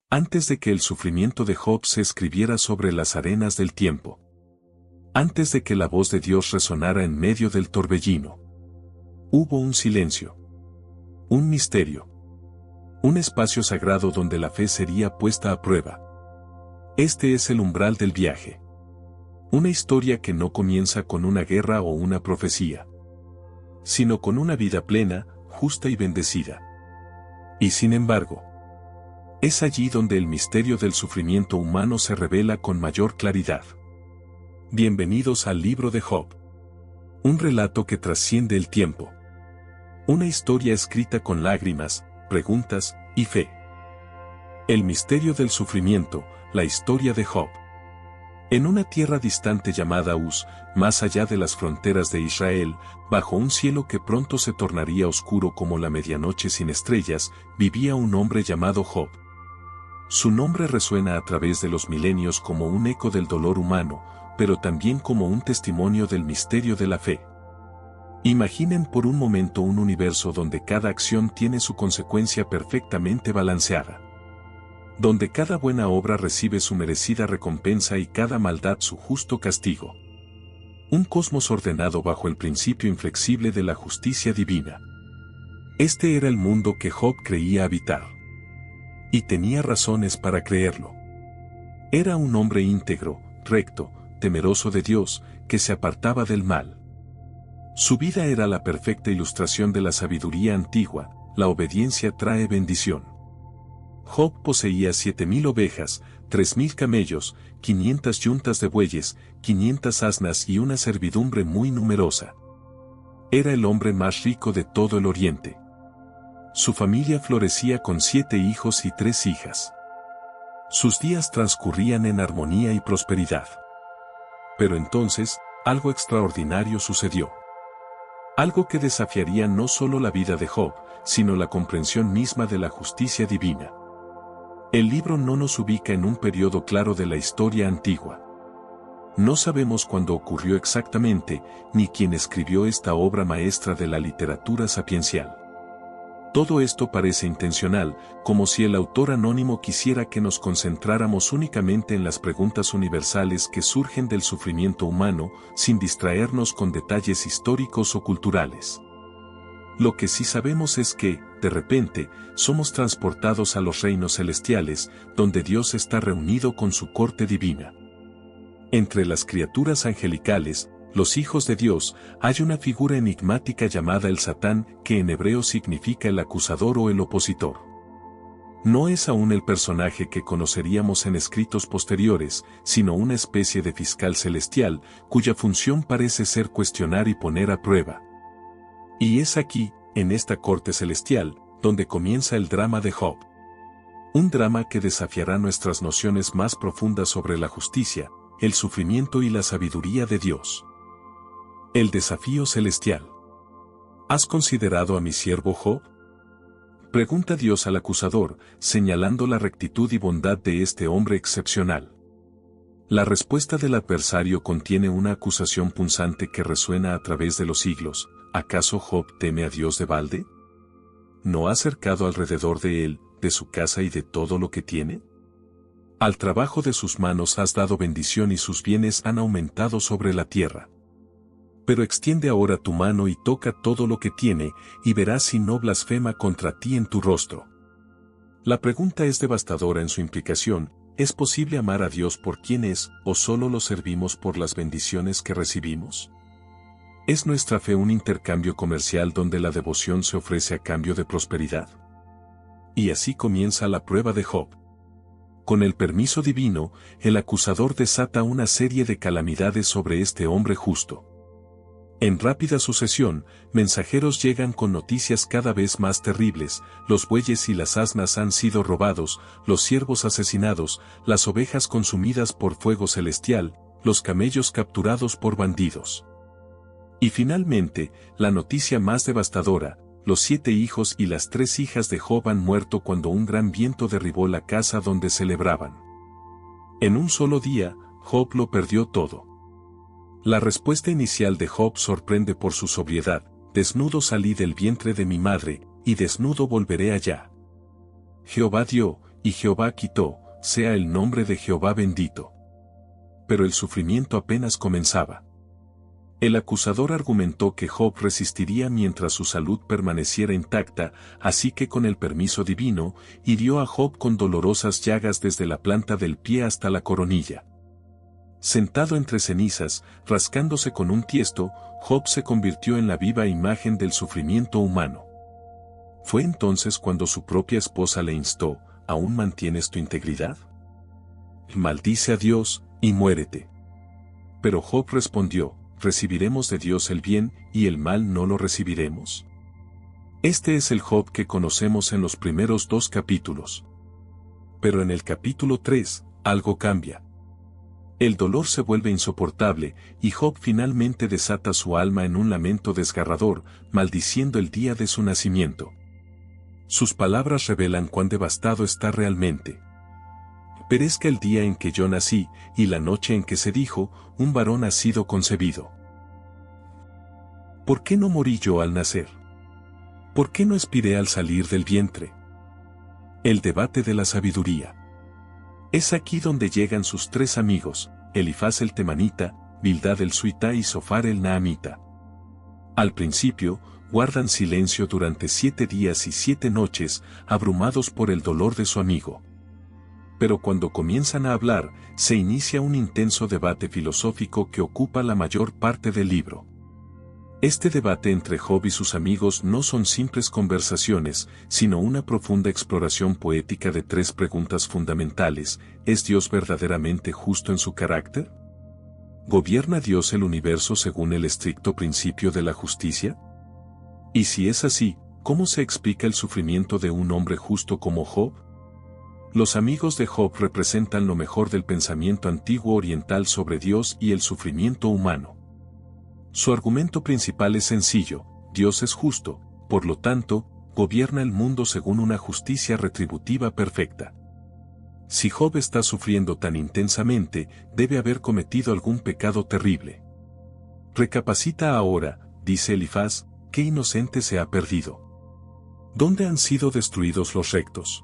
Antes de que el sufrimiento de Job se escribiera sobre las arenas del tiempo. Antes de que la voz de Dios resonara en medio del torbellino. Hubo un silencio. Un misterio. Un espacio sagrado donde la fe sería puesta a prueba. Este es el umbral del viaje. Una historia que no comienza con una guerra o una profecía, sino con una vida plena, justa y bendecida. Y sin embargo, es allí donde el misterio del sufrimiento humano se revela con mayor claridad. Bienvenidos al libro de Job. Un relato que trasciende el tiempo. Una historia escrita con lágrimas, preguntas y fe. El misterio del sufrimiento, la historia de Job. En una tierra distante llamada Uz, más allá de las fronteras de Israel, bajo un cielo que pronto se tornaría oscuro como la medianoche sin estrellas, vivía un hombre llamado Job. Su nombre resuena a través de los milenios como un eco del dolor humano, pero también como un testimonio del misterio de la fe. Imaginen por un momento un universo donde cada acción tiene su consecuencia perfectamente balanceada. Donde cada buena obra recibe su merecida recompensa y cada maldad su justo castigo. Un cosmos ordenado bajo el principio inflexible de la justicia divina. Este era el mundo que Job creía habitar. Y tenía razones para creerlo. Era un hombre íntegro, recto, temeroso de Dios, que se apartaba del mal. Su vida era la perfecta ilustración de la sabiduría antigua, la obediencia trae bendición. Job poseía 7,000 ovejas, 3,000 camellos, 500 yuntas de bueyes, 500 asnas y una servidumbre muy numerosa. Era el hombre más rico de todo el oriente. Su familia florecía con 7 hijos y 3 hijas. Sus días transcurrían en armonía y prosperidad. Pero entonces, algo extraordinario sucedió. Algo que desafiaría no solo la vida de Job, sino la comprensión misma de la justicia divina. El libro no nos ubica en un periodo claro de la historia antigua. No sabemos cuándo ocurrió exactamente, ni quién escribió esta obra maestra de la literatura sapiencial. Todo esto parece intencional, como si el autor anónimo quisiera que nos concentráramos únicamente en las preguntas universales que surgen del sufrimiento humano, sin distraernos con detalles históricos o culturales. Lo que sí sabemos es que, de repente, somos transportados a los reinos celestiales, donde Dios está reunido con su corte divina. Entre las criaturas angelicales, los hijos de Dios, hay una figura enigmática llamada el Satán, que en hebreo significa el acusador o el opositor. No es aún el personaje que conoceríamos en escritos posteriores, sino una especie de fiscal celestial, cuya función parece ser cuestionar y poner a prueba. Y es aquí, en esta corte celestial, donde comienza el drama de Job. Un drama que desafiará nuestras nociones más profundas sobre la justicia, el sufrimiento y la sabiduría de Dios. El desafío celestial. ¿Has considerado a mi siervo Job? Pregunta Dios al acusador, señalando la rectitud y bondad de este hombre excepcional. La respuesta del adversario contiene una acusación punzante que resuena a través de los siglos. ¿Acaso Job teme a Dios de balde? ¿No ha cercado alrededor de él, de su casa y de todo lo que tiene? Al trabajo de sus manos has dado bendición y sus bienes han aumentado sobre la tierra. Pero extiende ahora tu mano y toca todo lo que tiene, y verás si no blasfema contra ti en tu rostro. La pregunta es devastadora en su implicación. ¿Es posible amar a Dios por quien es, o solo lo servimos por las bendiciones que recibimos? ¿Es nuestra fe un intercambio comercial donde la devoción se ofrece a cambio de prosperidad? Y así comienza la prueba de Job. Con el permiso divino, el acusador desata una serie de calamidades sobre este hombre justo. En rápida sucesión, mensajeros llegan con noticias cada vez más terribles: los bueyes y las asnas han sido robados, los siervos asesinados, las ovejas consumidas por fuego celestial, los camellos capturados por bandidos. Y finalmente, la noticia más devastadora: los 7 hijos y las 3 hijas de Job han muerto cuando un gran viento derribó la casa donde celebraban. En un solo día, Job lo perdió todo. La respuesta inicial de Job sorprende por su sobriedad: desnudo salí del vientre de mi madre, y desnudo volveré allá. Jehová dio, y Jehová quitó, sea el nombre de Jehová bendito. Pero el sufrimiento apenas comenzaba. El acusador argumentó que Job resistiría mientras su salud permaneciera intacta, así que con el permiso divino, hirió a Job con dolorosas llagas desde la planta del pie hasta la coronilla. Sentado entre cenizas, rascándose con un tiesto, Job se convirtió en la viva imagen del sufrimiento humano. Fue entonces cuando su propia esposa le instó, ¿aún mantienes tu integridad? Maldice a Dios, y muérete. Pero Job respondió, ¿recibiremos de Dios el bien, y el mal no lo recibiremos? Este es el Job que conocemos en los primeros 2 capítulos. Pero en el capítulo 3, algo cambia. El dolor se vuelve insoportable, y Job finalmente desata su alma en un lamento desgarrador, maldiciendo el día de su nacimiento. Sus palabras revelan cuán devastado está realmente. Perezca el día en que yo nací, y la noche en que se dijo, un varón ha sido concebido. ¿Por qué no morí yo al nacer? ¿Por qué no expiré al salir del vientre? El debate de la sabiduría. Es aquí donde llegan sus 3 amigos, Elifaz el temanita, Bildad el suita y Zofar el naamita. Al principio, guardan silencio durante 7 días y 7 noches, abrumados por el dolor de su amigo. Pero cuando comienzan a hablar, se inicia un intenso debate filosófico que ocupa la mayor parte del libro. Este debate entre Job y sus amigos no son simples conversaciones, sino una profunda exploración poética de 3 preguntas fundamentales. ¿Es Dios verdaderamente justo en su carácter? ¿Gobierna Dios el universo según el estricto principio de la justicia? Y si es así, ¿cómo se explica el sufrimiento de un hombre justo como Job? Los amigos de Job representan lo mejor del pensamiento antiguo oriental sobre Dios y el sufrimiento humano. Su argumento principal es sencillo: Dios es justo, por lo tanto, gobierna el mundo según una justicia retributiva perfecta. Si Job está sufriendo tan intensamente, debe haber cometido algún pecado terrible. Recapacita ahora, dice Elifaz, ¿qué inocente se ha perdido? ¿Dónde han sido destruidos los rectos?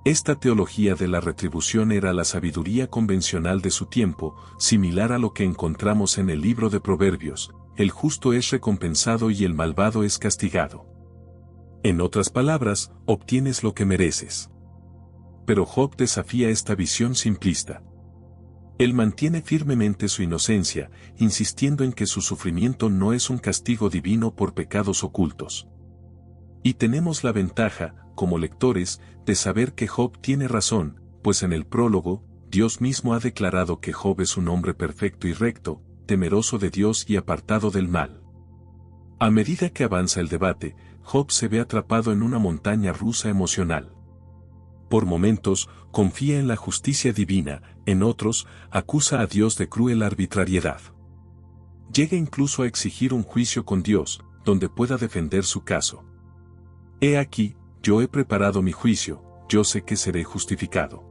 Esta teología de la retribución era la sabiduría convencional de su tiempo, similar a lo que encontramos en el libro de Proverbios: el justo es recompensado y el malvado es castigado. En otras palabras, obtienes lo que mereces. Pero Job desafía esta visión simplista. Él mantiene firmemente su inocencia, insistiendo en que su sufrimiento no es un castigo divino por pecados ocultos. Y tenemos la ventaja, como lectores, de saber que Job tiene razón, pues en el prólogo, Dios mismo ha declarado que Job es un hombre perfecto y recto, temeroso de Dios y apartado del mal. A medida que avanza el debate, Job se ve atrapado en una montaña rusa emocional. Por momentos, confía en la justicia divina, en otros, acusa a Dios de cruel arbitrariedad. Llega incluso a exigir un juicio con Dios, donde pueda defender su caso. He aquí, yo he preparado mi juicio, yo sé que seré justificado.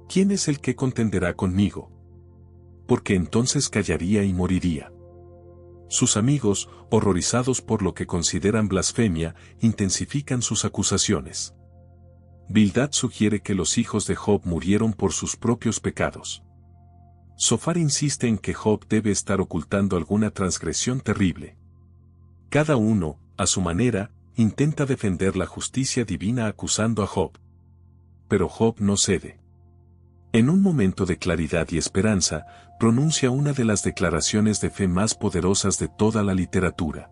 ¿Quién es el que contenderá conmigo? Porque entonces callaría y moriría. Sus amigos, horrorizados por lo que consideran blasfemia, intensifican sus acusaciones. Bildad sugiere que los hijos de Job murieron por sus propios pecados. Zofar insiste en que Job debe estar ocultando alguna transgresión terrible. Cada uno, a su manera, intenta defender la justicia divina acusando a Job. Pero Job no cede. En un momento de claridad y esperanza, pronuncia una de las declaraciones de fe más poderosas de toda la literatura.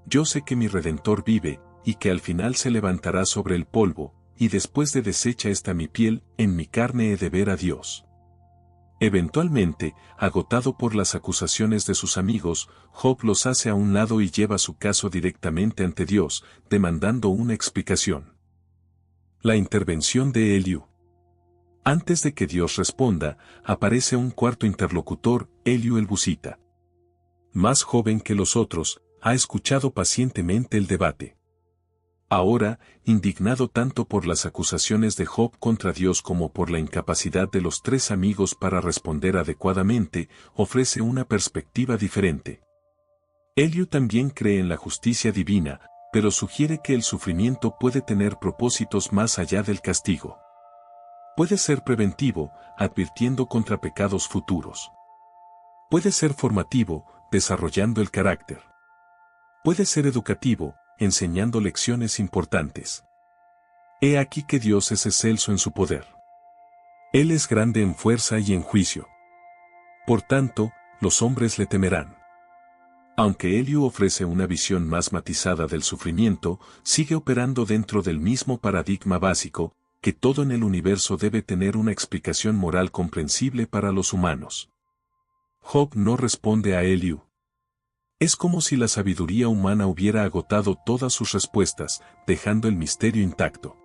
Yo sé que mi Redentor vive, y que al final se levantará sobre el polvo, y después de deshecha está mi piel, en mi carne he de ver a Dios. Eventualmente, agotado por las acusaciones de sus amigos, Job los hace a un lado y lleva su caso directamente ante Dios, demandando una explicación. La intervención de Eliú. Antes de que Dios responda, aparece un cuarto interlocutor, Eliú el Busita. Más joven que los otros, ha escuchado pacientemente el debate. Ahora, indignado tanto por las acusaciones de Job contra Dios como por la incapacidad de los 3 amigos para responder adecuadamente, ofrece una perspectiva diferente. Eliú también cree en la justicia divina, pero sugiere que el sufrimiento puede tener propósitos más allá del castigo. Puede ser preventivo, advirtiendo contra pecados futuros. Puede ser formativo, desarrollando el carácter. Puede ser educativo, enseñando lecciones importantes. He aquí que Dios es excelso en su poder. Él es grande en fuerza y en juicio. Por tanto, los hombres le temerán. Aunque Eliú ofrece una visión más matizada del sufrimiento, sigue operando dentro del mismo paradigma básico, que todo en el universo debe tener una explicación moral comprensible para los humanos. Job no responde a Eliú. Es como si la sabiduría humana hubiera agotado todas sus respuestas, dejando el misterio intacto.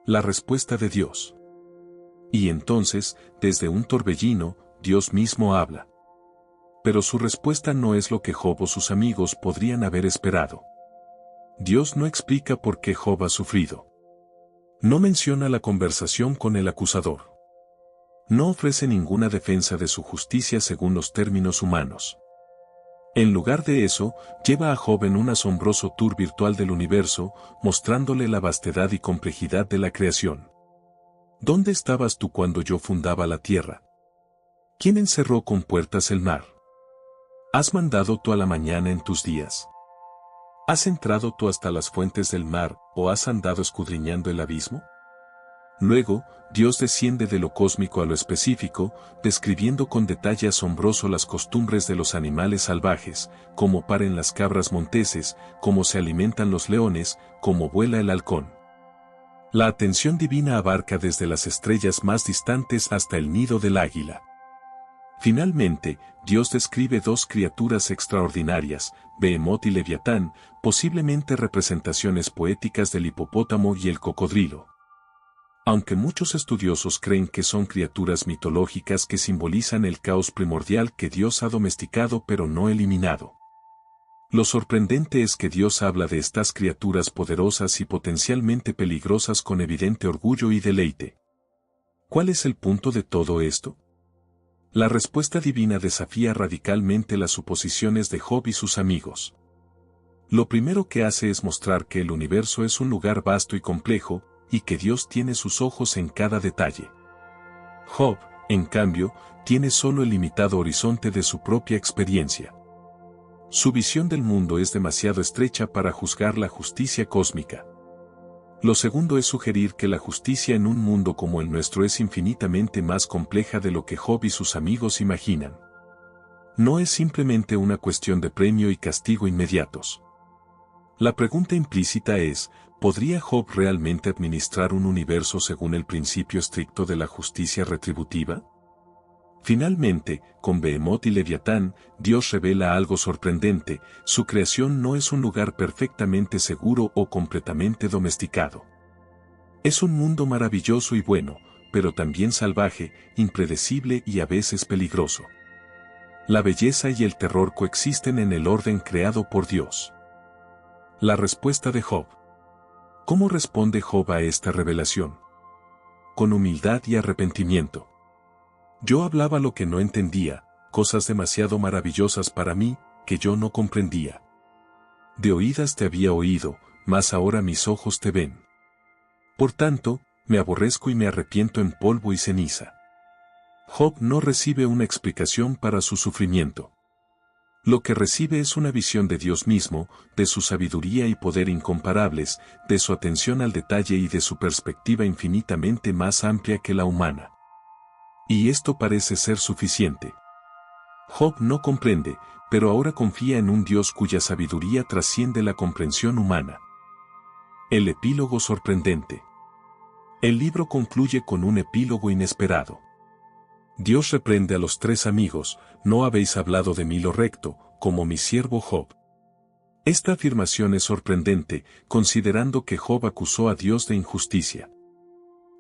La respuesta de Dios. Y entonces, desde un torbellino, Dios mismo habla. Pero su respuesta no es lo que Job o sus amigos podrían haber esperado. Dios no explica por qué Job ha sufrido. No menciona la conversación con el acusador. No ofrece ninguna defensa de su justicia según los términos humanos. En lugar de eso, lleva a Job en un asombroso tour virtual del universo, mostrándole la vastedad y complejidad de la creación. ¿Dónde estabas tú cuando yo fundaba la tierra? ¿Quién encerró con puertas el mar? ¿Has mandado tú a la mañana en tus días? ¿Has entrado tú hasta las fuentes del mar, o has andado escudriñando el abismo? Luego, Dios desciende de lo cósmico a lo específico, describiendo con detalle asombroso las costumbres de los animales salvajes, cómo paren las cabras monteses, cómo se alimentan los leones, cómo vuela el halcón. La atención divina abarca desde las estrellas más distantes hasta el nido del águila. Finalmente, Dios describe dos criaturas extraordinarias, Behemoth y Leviatán, posiblemente representaciones poéticas del hipopótamo y el cocodrilo. Aunque muchos estudiosos creen que son criaturas mitológicas que simbolizan el caos primordial que Dios ha domesticado pero no eliminado. Lo sorprendente es que Dios habla de estas criaturas poderosas y potencialmente peligrosas con evidente orgullo y deleite. ¿Cuál es el punto de todo esto? La respuesta divina desafía radicalmente las suposiciones de Job y sus amigos. Lo primero que hace es mostrar que el universo es un lugar vasto y complejo, y que Dios tiene sus ojos en cada detalle. Job, en cambio, tiene solo el limitado horizonte de su propia experiencia. Su visión del mundo es demasiado estrecha para juzgar la justicia cósmica. Lo segundo es sugerir que la justicia en un mundo como el nuestro es infinitamente más compleja de lo que Job y sus amigos imaginan. No es simplemente una cuestión de premio y castigo inmediatos. La pregunta implícita es, ¿podría Job realmente administrar un universo según el principio estricto de la justicia retributiva? Finalmente, con Behemoth y Leviatán, Dios revela algo sorprendente: su creación no es un lugar perfectamente seguro o completamente domesticado. Es un mundo maravilloso y bueno, pero también salvaje, impredecible y a veces peligroso. La belleza y el terror coexisten en el orden creado por Dios. La respuesta de Job. ¿Cómo responde Job a esta revelación? Con humildad y arrepentimiento. Yo hablaba lo que no entendía, cosas demasiado maravillosas para mí, que yo no comprendía. De oídas te había oído, mas ahora mis ojos te ven. Por tanto, me aborrezco y me arrepiento en polvo y ceniza. Job no recibe una explicación para su sufrimiento. Lo que recibe es una visión de Dios mismo, de su sabiduría y poder incomparables, de su atención al detalle y de su perspectiva infinitamente más amplia que la humana. Y esto parece ser suficiente. Job no comprende, pero ahora confía en un Dios cuya sabiduría trasciende la comprensión humana. El epílogo sorprendente. El libro concluye con un epílogo inesperado. Dios reprende a los tres amigos: no habéis hablado de mí lo recto, como mi siervo Job. Esta afirmación es sorprendente, considerando que Job acusó a Dios de injusticia.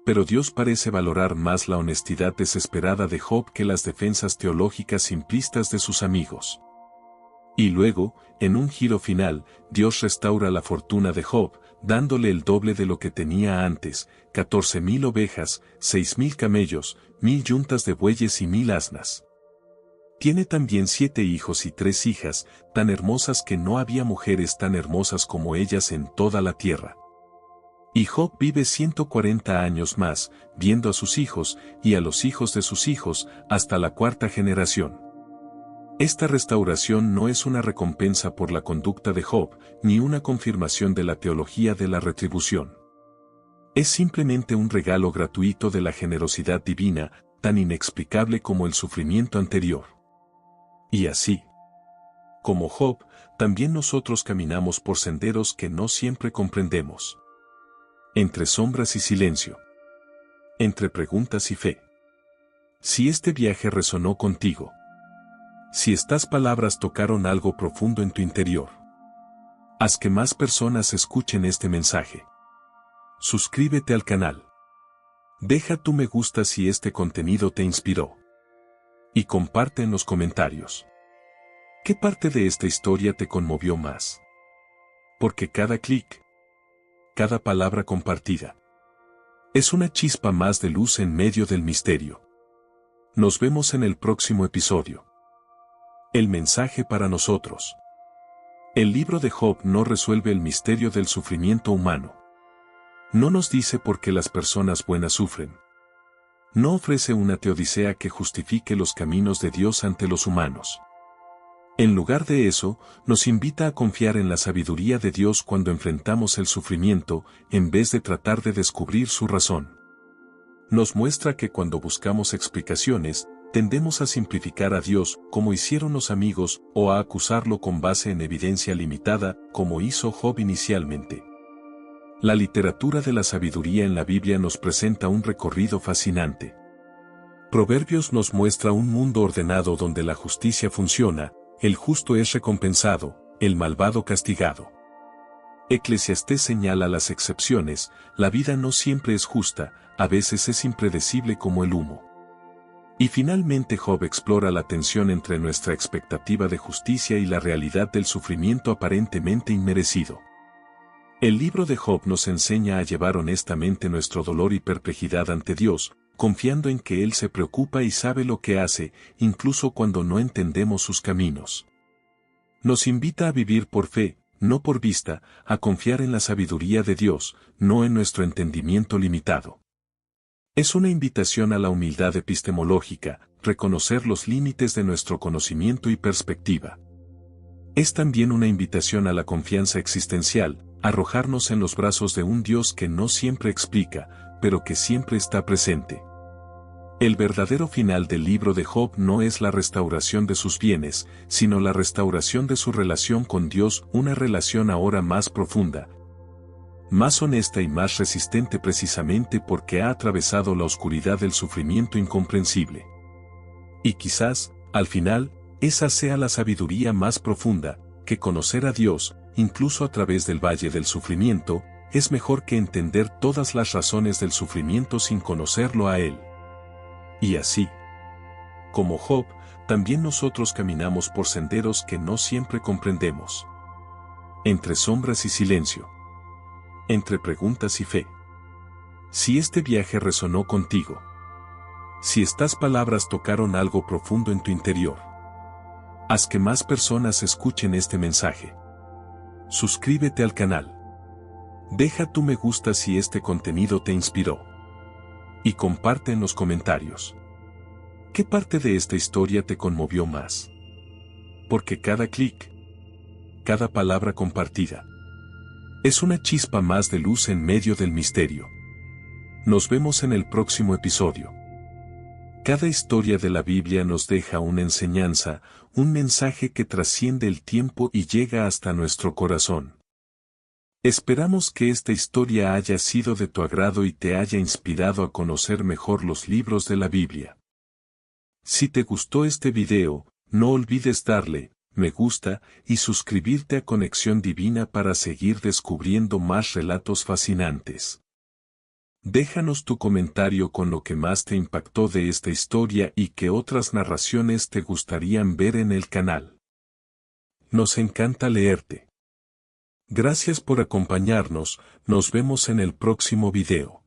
Pero Dios parece valorar más la honestidad desesperada de Job que las defensas teológicas simplistas de sus amigos. Y luego, en un giro final, Dios restaura la fortuna de Job, dándole el doble de lo que tenía antes: 14,000 ovejas, 6,000 camellos, 1,000 yuntas de bueyes y 1,000 asnas. Tiene también 7 hijos y 3 hijas, tan hermosas que no había mujeres tan hermosas como ellas en toda la tierra. Y Job vive 140 años más, viendo a sus hijos, y a los hijos de sus hijos, hasta la 4ª generación. Esta restauración no es una recompensa por la conducta de Job, ni una confirmación de la teología de la retribución. Es simplemente un regalo gratuito de la generosidad divina, tan inexplicable como el sufrimiento anterior. Y así, como Job, también nosotros caminamos por senderos que no siempre comprendemos. Entre sombras y silencio. Entre preguntas y fe. Si este viaje resonó contigo. Si estas palabras tocaron algo profundo en tu interior. Haz que más personas escuchen este mensaje. Suscríbete al canal. Deja tu me gusta si este contenido te inspiró. Y comparte en los comentarios. ¿Qué parte de esta historia te conmovió más? Porque cada clic, cada palabra compartida, es una chispa más de luz en medio del misterio. Nos vemos en el próximo episodio. El mensaje para nosotros. El libro de Job no resuelve el misterio del sufrimiento humano. No nos dice por qué las personas buenas sufren. No ofrece una teodicea que justifique los caminos de Dios ante los humanos. En lugar de eso, nos invita a confiar en la sabiduría de Dios cuando enfrentamos el sufrimiento, en vez de tratar de descubrir su razón. Nos muestra que cuando buscamos explicaciones, tendemos a simplificar a Dios, como hicieron los amigos, o a acusarlo con base en evidencia limitada, como hizo Job inicialmente. La literatura de la sabiduría en la Biblia nos presenta un recorrido fascinante. Proverbios nos muestra un mundo ordenado donde la justicia funciona, el justo es recompensado, el malvado castigado. Eclesiastés señala las excepciones, la vida no siempre es justa, a veces es impredecible como el humo. Y finalmente Job explora la tensión entre nuestra expectativa de justicia y la realidad del sufrimiento aparentemente inmerecido. El libro de Job nos enseña a llevar honestamente nuestro dolor y perplejidad ante Dios, confiando en que Él se preocupa y sabe lo que hace, incluso cuando no entendemos sus caminos. Nos invita a vivir por fe, no por vista, a confiar en la sabiduría de Dios, no en nuestro entendimiento limitado. Es una invitación a la humildad epistemológica, reconocer los límites de nuestro conocimiento y perspectiva. Es también una invitación a la confianza existencial, arrojarnos en los brazos de un Dios que no siempre explica, pero que siempre está presente. El verdadero final del libro de Job no es la restauración de sus bienes, sino la restauración de su relación con Dios, una relación ahora más profunda, más honesta y más resistente precisamente porque ha atravesado la oscuridad del sufrimiento incomprensible. Y quizás, al final, esa sea la sabiduría más profunda, que conocer a Dios, incluso a través del valle del sufrimiento, es mejor que entender todas las razones del sufrimiento sin conocerlo a Él. Y así, como Job, también nosotros caminamos por senderos que no siempre comprendemos. Entre sombras y silencio. Entre preguntas y fe. Si este viaje resonó contigo. Si estas palabras tocaron algo profundo en tu interior. Haz que más personas escuchen este mensaje. Suscríbete al canal. Deja tu me gusta si este contenido te inspiró. Y comparte en los comentarios. ¿Qué parte de esta historia te conmovió más? Porque cada clic, cada palabra compartida, es una chispa más de luz en medio del misterio. Nos vemos en el próximo episodio. Cada historia de la Biblia nos deja una enseñanza, un mensaje que trasciende el tiempo y llega hasta nuestro corazón. Esperamos que esta historia haya sido de tu agrado y te haya inspirado a conocer mejor los libros de la Biblia. Si te gustó este video, no olvides darle me gusta y suscribirte a Conexión Divina para seguir descubriendo más relatos fascinantes. Déjanos tu comentario con lo que más te impactó de esta historia y qué otras narraciones te gustarían ver en el canal. Nos encanta leerte. Gracias por acompañarnos, nos vemos en el próximo video.